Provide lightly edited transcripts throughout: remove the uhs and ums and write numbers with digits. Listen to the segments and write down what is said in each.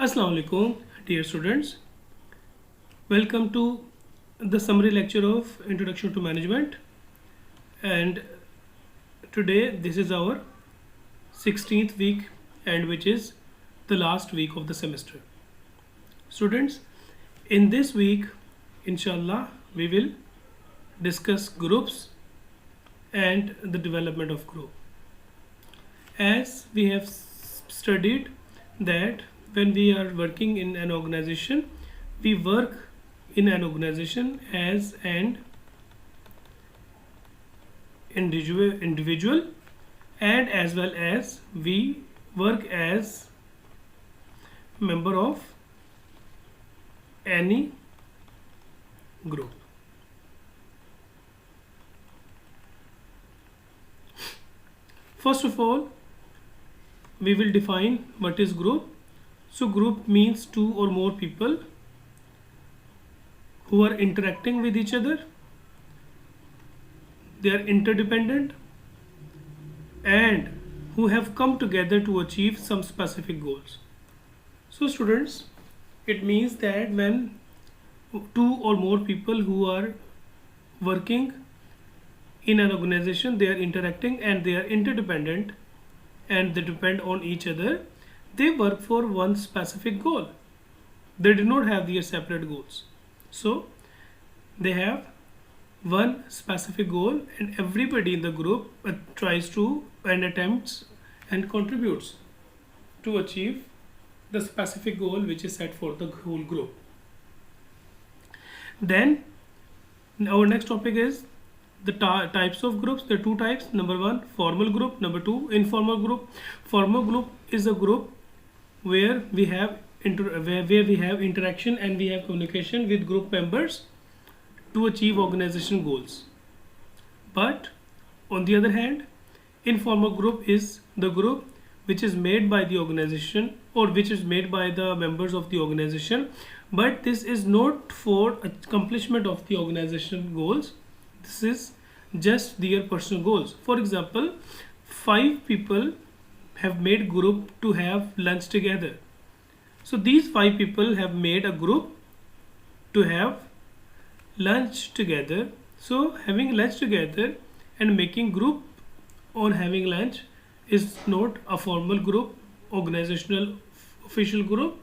Assalamu alaikum, dear students. Welcome to the summary lecture of Introduction to Management. And today this is our 16th week, and which is the last week of the semester. Students, in this week, inshallah, we will discuss groups and the development of group. As we have studied that when we are working in an organization, we work in an organization as an individual, and as well as we work as member of any group. First of all, we will define what is group. So group means two or more people who are interacting with each other. They are interdependent and who have come together to achieve some specific goals. So students, it means that when two or more people who are working in an organization, they are interacting and they are interdependent and they depend on each other. They work for one specific goal. They do not have their separate goals. So they have one specific goal, and everybody in the group tries to and attempts and contributes to achieve the specific goal which is set for the whole group. Then our next topic is the types of groups. There are two types. Number one, formal group. Number two, informal group. Formal group is a group where we have interaction and we have communication with group members to achieve organization goals. But on the other hand, informal group is the group which is made by the organization or which is made by the members of the organization, but this is not for accomplishment of the organization goals. This is just their personal goals. For example, 5 people have made group to have lunch together. So these 5 people have made a group to have lunch together. So having lunch together and making group on having lunch is not a formal group, organizational official group.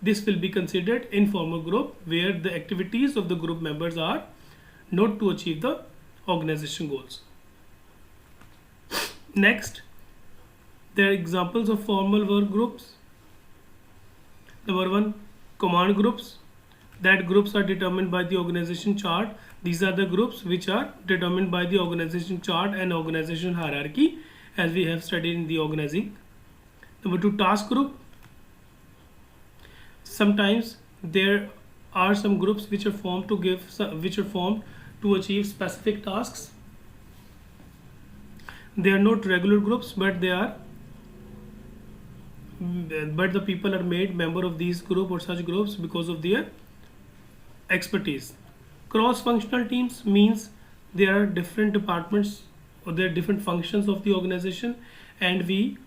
This will be considered informal group, where the activities of the group members are not to achieve the organization goals. Next, there are examples of formal work groups. Number one, command groups. That groups are determined by the organization chart. These are the groups which are determined by the organization chart and organization hierarchy, as we have studied in the organizing. Number two, task group. Sometimes there are some groups which are formed to achieve specific tasks. They are not regular groups, but the people are made member of these group or such groups because of their expertise. Cross-functional teams means there are different departments or there are different functions of the organization, and we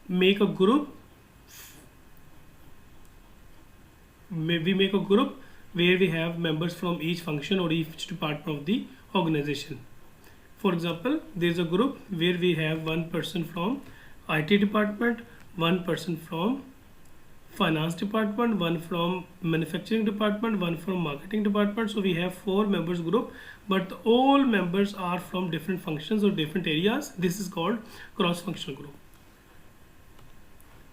make a group. We make a group where we have members from each function or each department of the organization. For example, there is a group where we have one person from IT department, one person from finance department, one from manufacturing department, one from marketing department. So we have 4 members group, but all members are from different functions or different areas. This is called cross-functional group.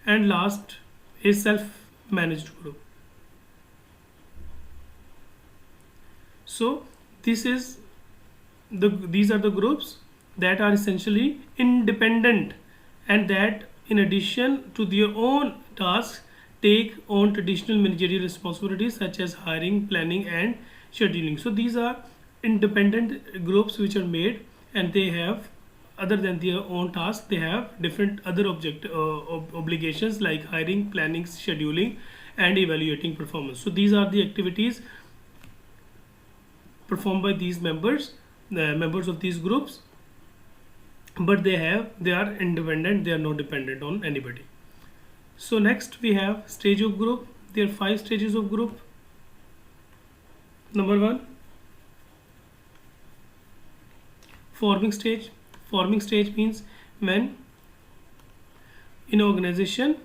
And last is self-managed group. So these are the groups that are essentially independent and that in addition to their own tasks take on traditional managerial responsibilities such as hiring, planning and scheduling. So these are independent groups which are made, and they have, other than their own tasks, they have different other obligations like hiring, planning, scheduling and evaluating performance. So these are the activities performed by these members of these groups, but they are independent, they are not dependent on anybody. So next we have stage of group. There are 5 stages of group. Number 1, forming stage. Forming stage means when in an organization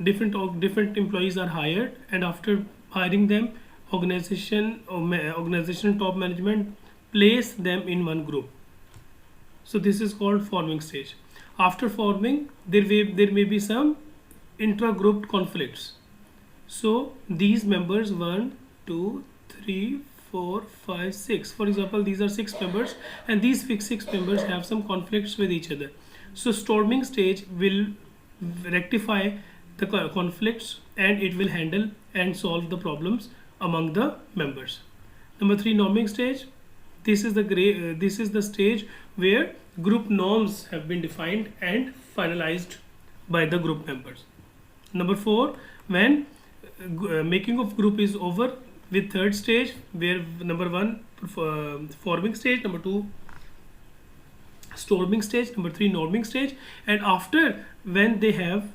different employees are hired, and after hiring them, organization top management place them in one group. So this is called forming stage. After forming, there may be some intra-group conflicts. So these members 1, 2, 3, 4, 5, 6. For example, these are 6 members, and these 6 members have some conflicts with each other. So storming stage will rectify the conflicts, and it will handle and solve the problems among the members. Number 3, norming stage. This is the stage where group norms have been defined and finalized by the group members. Number 4, when making of group is over, with third stage, where number 1 forming stage, number 2 storming stage, number 3 norming stage, and after when they have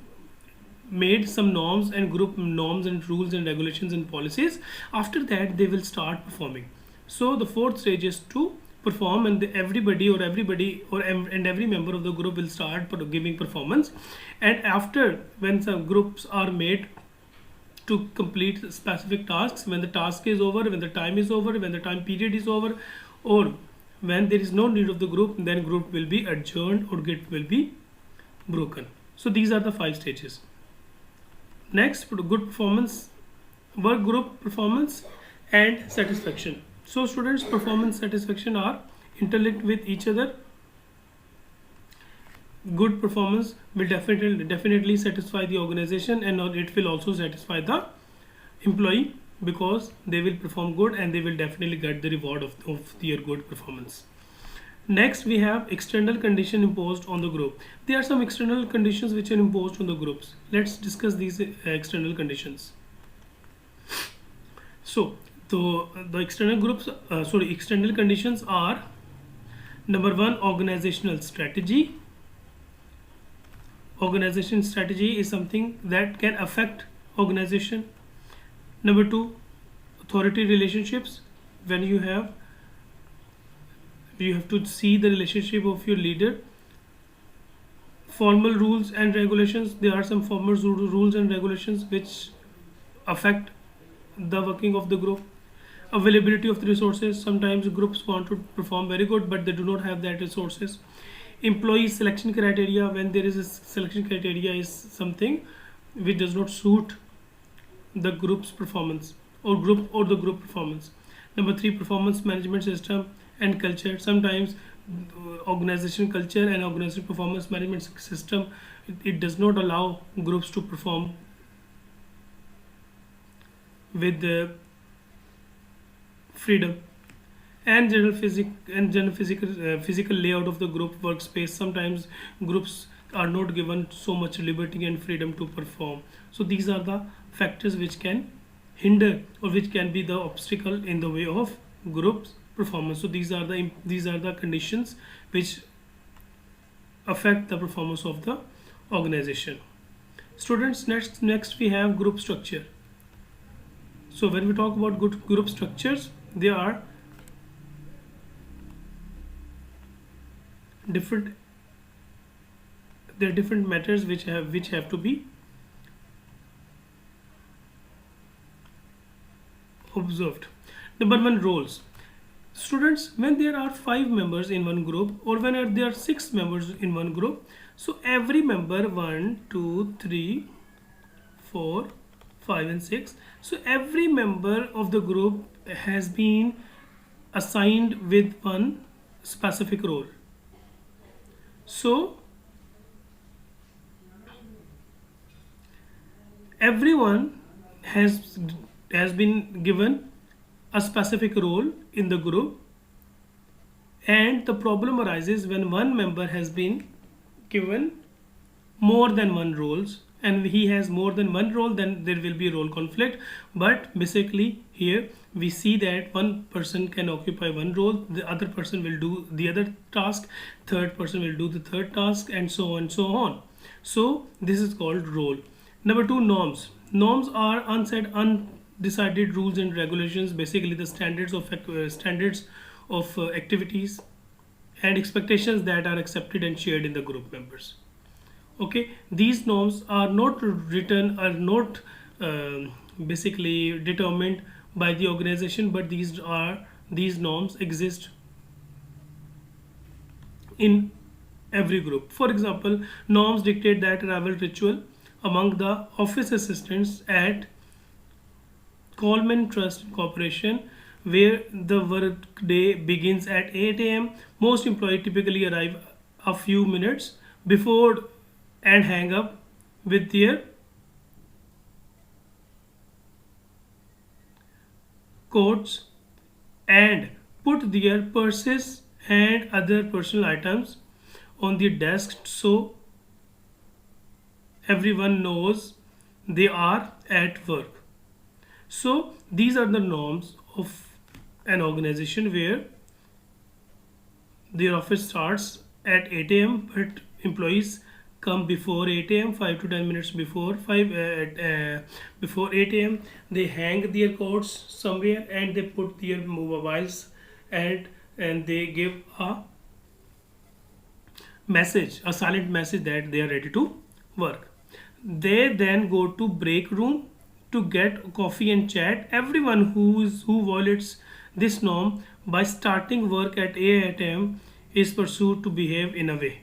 made some norms and group norms and rules and regulations and policies, after that they will start performing. So the fourth stage is to perform, and every member of the group will start giving performance. And after, when some groups are made to complete specific tasks, when the task is over, when the time is over, when the time period is over, or when there is no need of the group, then group will be adjourned or it will be broken. So these are the 5 stages. Next, good performance, work group performance and satisfaction. So students, performance, satisfaction are interlinked with each other. Good performance will definitely satisfy the organization, and it will also satisfy the employee, because they will perform good and they will definitely get the reward of their good performance. Next, we have external condition imposed on the group. There are some external conditions which are imposed on the groups. Let's discuss these external conditions. So the external conditions are: number 1, organizational strategy. Organization strategy is something that can affect organization. Number 2, authority relationships. When you have to see the relationship of your leader. Formal rules and regulations. There are some formal rules and regulations which affect the working of the group. Availability of the resources. Sometimes groups want to perform very good, but they do not have that resources. Employee selection criteria. When there is a selection criteria is something which does not suit the group's performance or the group performance. Number 3, performance management system and culture. Sometimes organization culture and organization performance management system, it does not allow groups to perform with the freedom. And general physical layout of the group workspace. Sometimes groups are not given so much liberty and freedom to perform. So these are the factors which can hinder or which can be the obstacle in the way of groups performance. So these are the conditions which affect the performance of the organization. Students, next we have group structure. So when we talk about good group structures, there are different matters which have to be observed. Number 1, roles. Students, when there are 5 members in one group, or when there are 6 members in one group, so every member 1, 2, 3, 4, 5 and 6, so every member of the group has been assigned with one specific role. So everyone has been given a specific role in the group, and the problem arises when one member has been given more than one roles, and he has more than one role, then there will be role conflict. But basically here we see that one person can occupy one role, the other person will do the other task, third person will do the third task, and so on and so on. So this is called role. Number two, norms. Norms are unsaid, undecided rules and regulations, basically the standards of activities and expectations that are accepted and shared in the group members. Okay, these norms are not written, are not basically determined by the organization, but these norms exist in every group. For example, norms dictate that arrival ritual among the office assistants at Coleman Trust Corporation, where the workday begins at 8 a.m. Most employees typically arrive a few minutes before and hang up with their coats and put their purses and other personal items on their desk so everyone knows they are at work. So these are the norms of an organization where their office starts at 8 a.m. but employees come before 8 a.m. 5 to 10 minutes before 8 a.m. They hang their coats somewhere and they put their mobiles and they give a message, a silent message that they are ready to work. They then go to break room to get coffee and chat. Everyone who violates this norm by starting work at 8 a.m. is pursued to behave in a way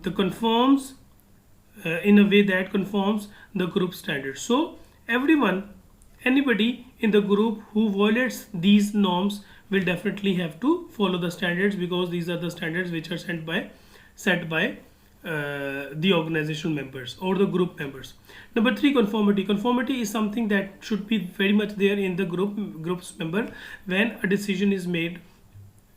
that conforms the group standards. So everyone, anybody in the group who violates these norms will definitely have to follow the standards, because these are the standards which are set by the organizational members or the group members. Number three, conformity. Conformity is something that should be very much there in the group's member when a decision is made,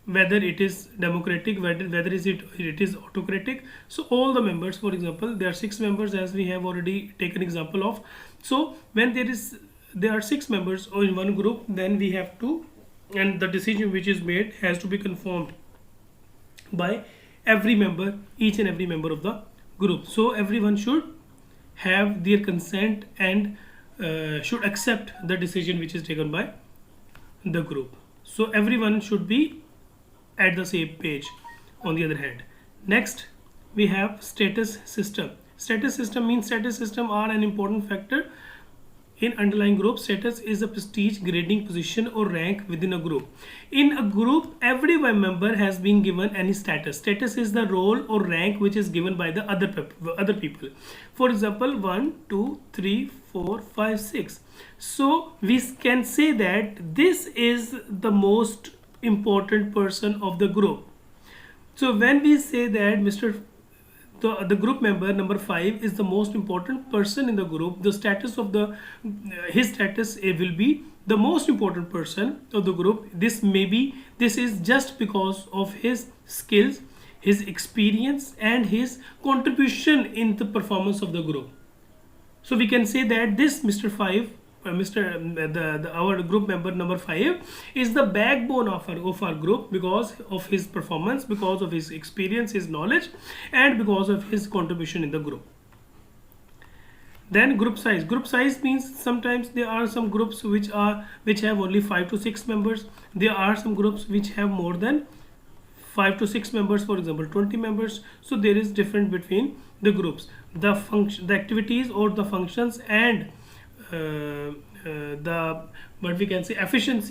whether it is democratic, whether it is autocratic. So all the members, for example, there are 6 members as we have already taken example of. So when there are 6 members or in one group, then we have to, and the decision which is made has to be conformed by every member, each and every member of the group. So everyone should have their consent and should accept the decision which is taken by the group. So everyone should be at the same page. On the other hand, next we have status system. Status system means status system are an important factor in underlying group. Status is a prestige, grading, position or rank within a group. In a group, every member has been given any status. Status is the role or rank which is given by the other people. For example, 1 2 3 4 5 6. So we can say that this is the most important person of the group. So when we say that the group member number 5 is the most important person in the group, the status of his status will be the most important person of the group. This is just because of his skills, his experience and his contribution in the performance of the group. So we can say that this Mr. 5, our group member number 5 is the backbone of our group, because of his performance, because of his experience, his knowledge and because of his contribution in the group. Then group size. Group size means sometimes there are some groups which have only 5 to 6 members. There are some groups which have more than 5 to 6 members, for example 20 members. So there is difference between the groups. The activities or the functions and what we can say effectiveness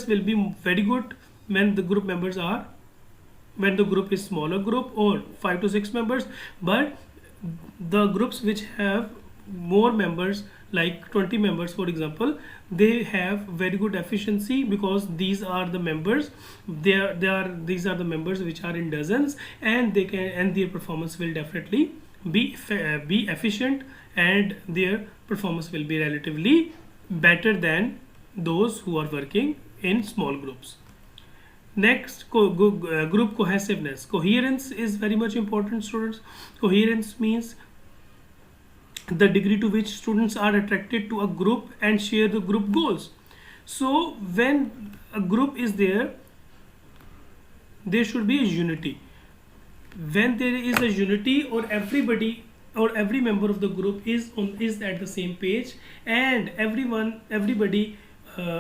will be very good when the group is smaller group or 5 to 6 members. But the groups which have more members, like 20 members for example, they have very good efficiency, because these are the members which are in dozens, and their performance will definitely be efficient, and their performance will be relatively better than those who are working in small groups. Next, group cohesiveness. Coherence is very much important, students. Coherence means the degree to which students are attracted to a group and share the group goals. So when a group is there should be a unity. when there is a unity, or everybody or every member of the group is at the same page, and everybody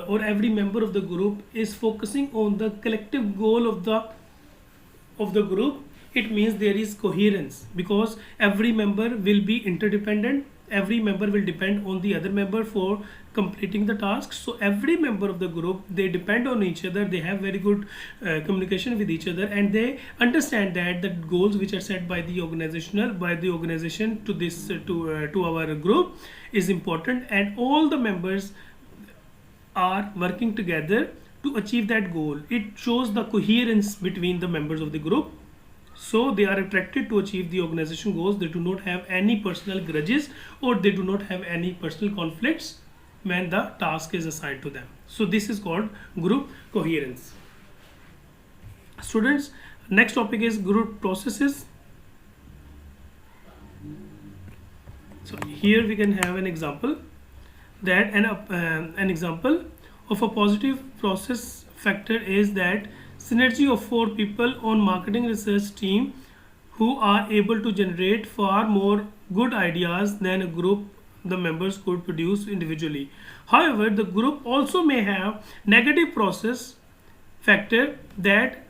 or every member of the group is focusing on the collective goal of the group, it means there is coherence, because every member will be interdependent, every member will depend on the other member for completing the task. So every member of the group, they depend on each other, they have very good communication with each other, and they understand that the goals which are set by the organization to this to our group is important, and all the members are working together to achieve that goal. It shows the coherence between the members of the group. So they are attracted to achieve the organization goals. They do not have any personal grudges, or they do not have any personal conflicts when the task is assigned to them. So this is called group coherence. Students, next topic is group processes. So here we can have an example, that an example of a positive process factor is that synergy of 4 people on marketing research team who are able to generate far more good ideas than a group the members could produce individually. However, the group also may have negative process factor, that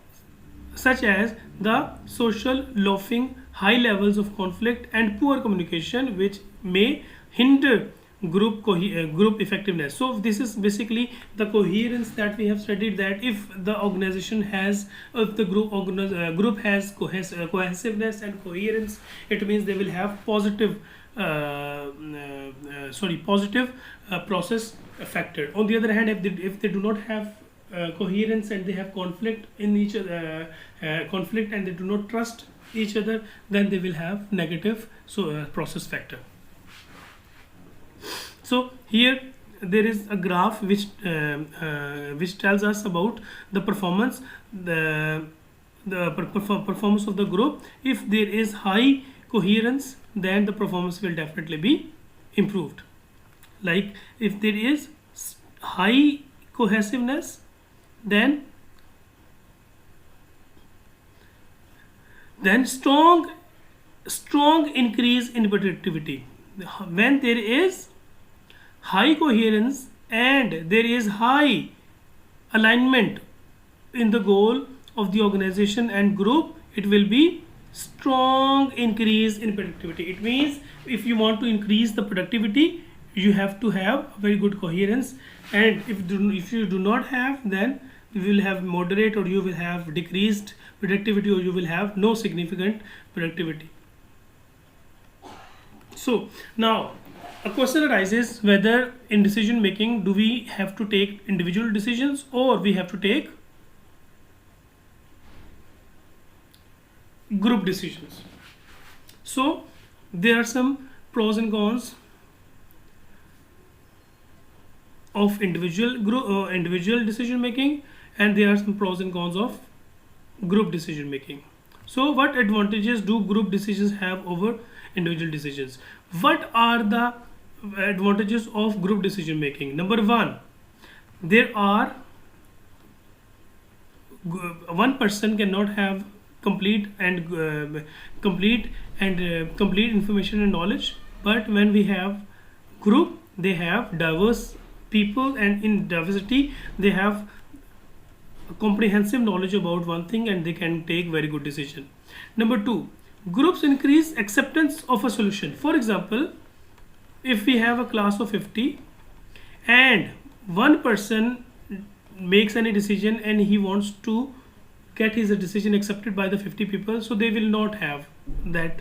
such as the social loafing, high levels of conflict, and poor communication, which may hinder group effectiveness. So this is basically the coherence that we have studied, that if the organization has, if the group has cohesiveness and coherence, it means they will have positive process factor. On the other hand, if they do not have coherence and they have conflict in each other, conflict, and they do not trust each other, then they will have negative process factor. So here there is a graph which tells us about the performance, performance of the group. If there is high coherence, then the performance will definitely be improved. Like if there is high cohesiveness, then strong increase in productivity. When there is high coherence and there is high alignment in the goal of the organization and group, it will be strong increase in productivity. It means if you want to increase the productivity, you have to have very good coherence, and if you do not have, then you will have moderate, or you will have decreased productivity, or you will have no significant productivity. So now a question arises whether in decision making do we have to take individual decisions, or we have to take group decisions. So there are some pros and cons of individual decision making, and there are some pros and cons of group decision making. So what advantages do group decisions have over individual decisions? What are the advantages of group decision making? Number one, there are one person cannot have complete information and knowledge, but when we have group, they have diverse people, and in diversity they have comprehensive knowledge about one thing, and they can take very good decision. Number two, groups increase acceptance of a solution. For example, if we have a class of 50 and one person makes any decision and he wants to get his decision accepted by the 50 people, so they will not have that,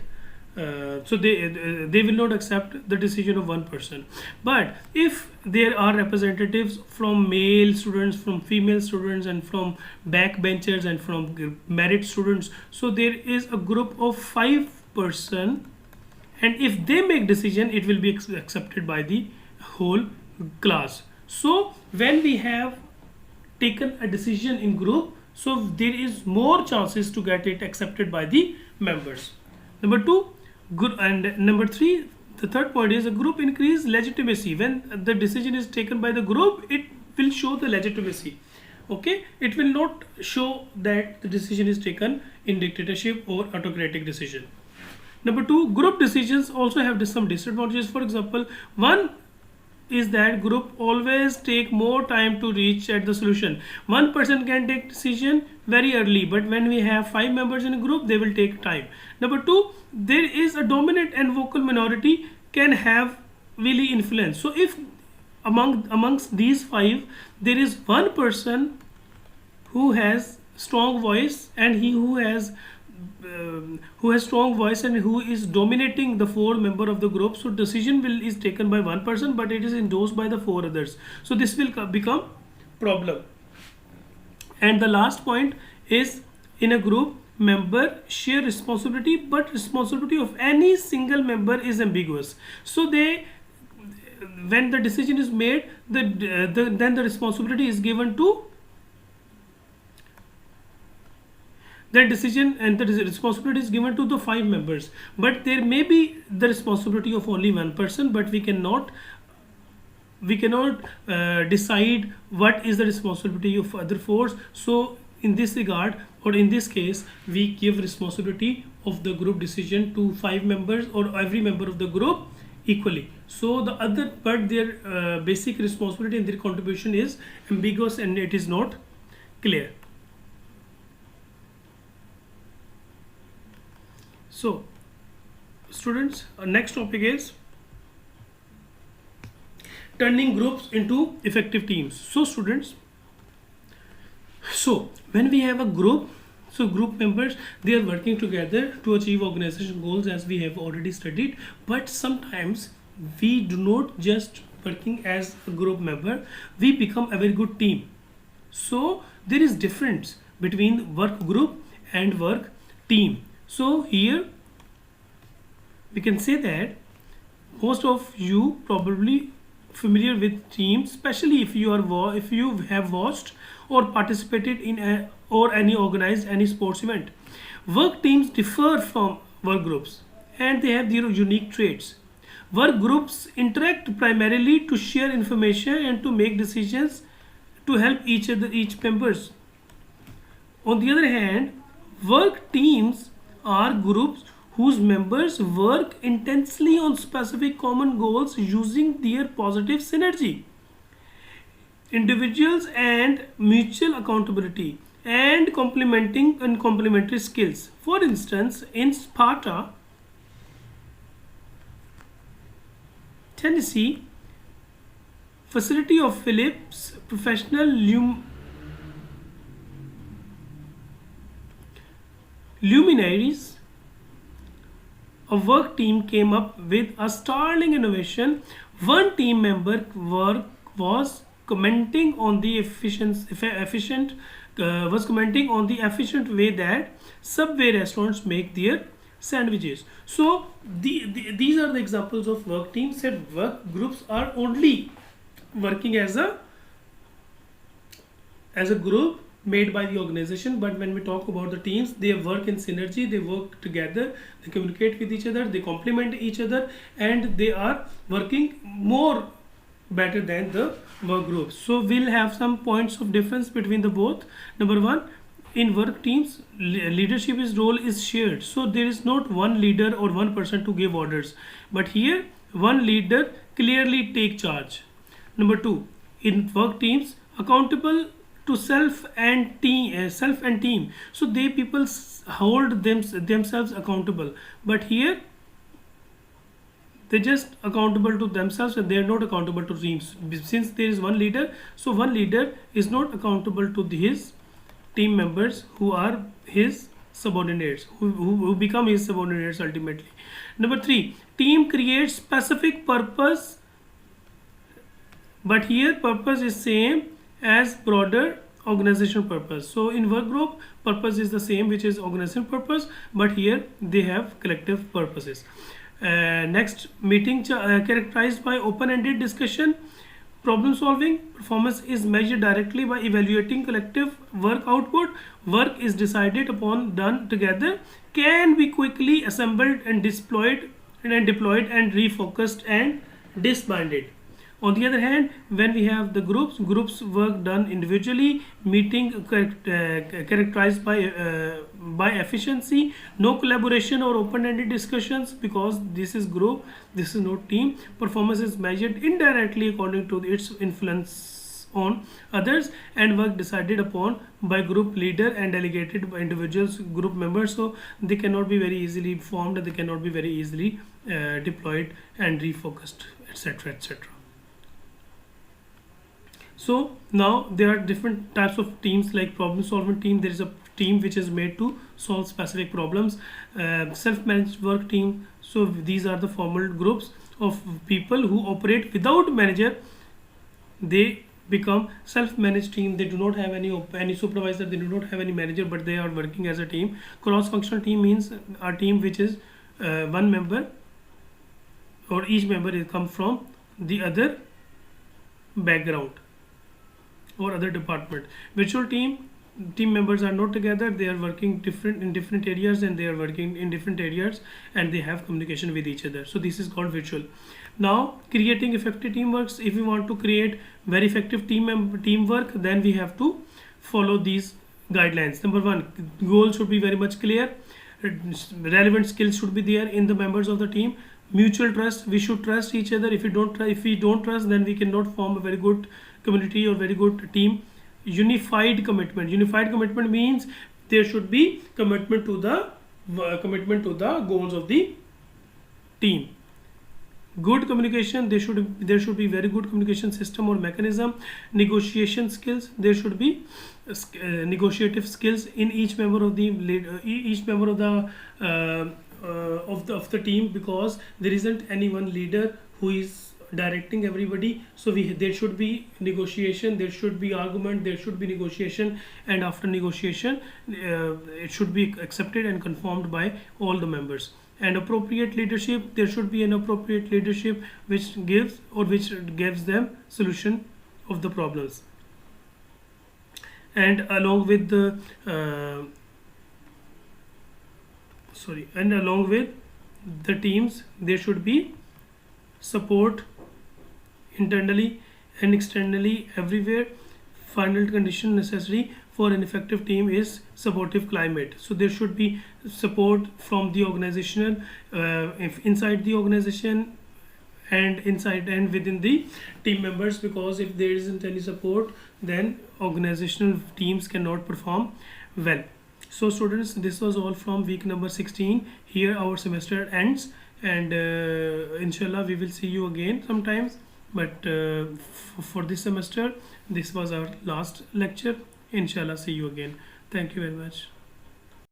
they will not accept the decision of one person. But if there are representatives from male students, from female students, and from backbenchers, and from merit students, so there is a group of 5 person, and if they make decision, it will be accepted by the whole class. So when we have taken a decision in group, so there is more chances to get it accepted by the members. Number two, and number three, the third point is a group increase legitimacy. When the decision is taken by the group, it will show the legitimacy. Okay, it will not show that the decision is taken in dictatorship or autocratic decision. Number two, group decisions also have some disadvantages. For example, one is that group always take more time to reach at the solution. One person can take decision very early, but when we have 5 members in a group, they will take time. Number two, there is a dominant and vocal minority can have really influence. So if amongst these 5 there is one person who has strong voice, and who has strong voice and who is dominating the 4 member of the group, so decision is taken by one person, but it is endorsed by the 4 others, so this will become problem. And the last point is, in a group, member share responsibility, but responsibility of any single member is ambiguous. So when the decision is made, then the responsibility is given to that decision, and the responsibility is given to the 5 members, but there may be the responsibility of only one person, but we cannot decide what is the responsibility of other 4. So in this regard, or in this case, we give responsibility of the group decision to 5 members or every member of the group equally. So the other, but their basic responsibility and their contribution is ambiguous and it is not clear. So students, next topic is turning groups into effective teams. So students, so when we have a group, so group members, they are working together to achieve organization goals, as we have already studied, but sometimes we do not just working as a group member, we become a very good team. So there is difference between work group and work team. So here we can say that most of you probably familiar with teams, especially if you have watched or participated in any organized any sports event. Work teams differ from work groups and they have their unique traits. Work groups interact primarily to share information and to make decisions to help each members. On the other hand, work teams are groups whose members work intensely on specific common goals using their positive synergy, individuals and mutual accountability, and complementary skills. For instance, in Sparta, Tennessee, facility of Phillips professional luminaries, a work team came up with a startling innovation. One team member was commenting on the efficient way that Subway restaurants make their sandwiches. So these are the examples of work teams. And work groups are only working as a group made by the organization, but when we talk about the teams, they work in synergy, they work together, they communicate with each other, they complement each other, and they are working more better than the work groups. So we'll have some points of difference between the both. Number one, in work teams, leadership role is shared, so there is not one leader or one person to give orders, but here one leader clearly take charge. Number two, in work teams, accountable to self and team, so they people hold themselves accountable, but here they just accountable to themselves and they are not accountable to teams. Since there is one leader, so one leader is not accountable to his team members who are his subordinates, who become his subordinates ultimately. Number three, team creates specific purpose, but here purpose is same as broader organizational purpose. So in work group, purpose is the same, which is organizational purpose, but here they have collective purposes. Next, meeting characterized by open-ended discussion, problem solving. Performance is measured directly by evaluating collective work output. Work is decided upon, done together, can be quickly assembled and deployed and refocused and disbanded. On the other hand, when we have the groups work done individually, meeting characterized by efficiency, no collaboration or open-ended discussions, because this is group, this is not team. Performance is measured indirectly according to its influence on others, and work decided upon by group leader and delegated by individuals, group members. So they cannot be very easily formed, they cannot be very easily deployed and refocused, etc., etc. So now there are different types of teams, like problem solving team. There is a team which is made to solve specific problems. Self-managed work team. So these are the formal groups of people who operate without manager. They become self-managed team. They do not have any supervisor, they do not have any manager, but they are working as a team. Cross-functional team means a team which is one member, or each member is come from the other background or other department. Virtual team members are not together, they are working in different areas, and they are working in different areas, and they have communication with each other. So this is called virtual. Now, creating effective teamworks. If we want to create very effective teamwork, then we have to follow these guidelines. Number one, goal should be very much clear. Relevant skills should be there in the members of the team. Mutual trust, we should trust each other. If we don't trust, then we cannot form a very good community or very good team. Unified commitment means there should be commitment to the goals of the team. Good communication, there should be very good communication system or mechanism. Negotiation skills, there should be negotiative skills in each member of the of the team, because there isn't any one leader who is directing everybody. So there should be negotiation, there should be argument, there should be negotiation, and after negotiation it should be accepted and confirmed by all the members. And appropriate leadership, there should be an appropriate leadership which gives them solution of the problems. And along with the teams, there should be support internally and externally, everywhere. Final condition necessary for an effective team is supportive climate. So there should be support from the organizational, if inside the organization and inside and within the team members, because if there isn't any support, then organizational teams cannot perform well. So students, this was all from week number 16. Here our semester ends, and inshallah we will see you again sometimes, but for this semester this was our last lecture. Inshallah, see you again. Thank you very much.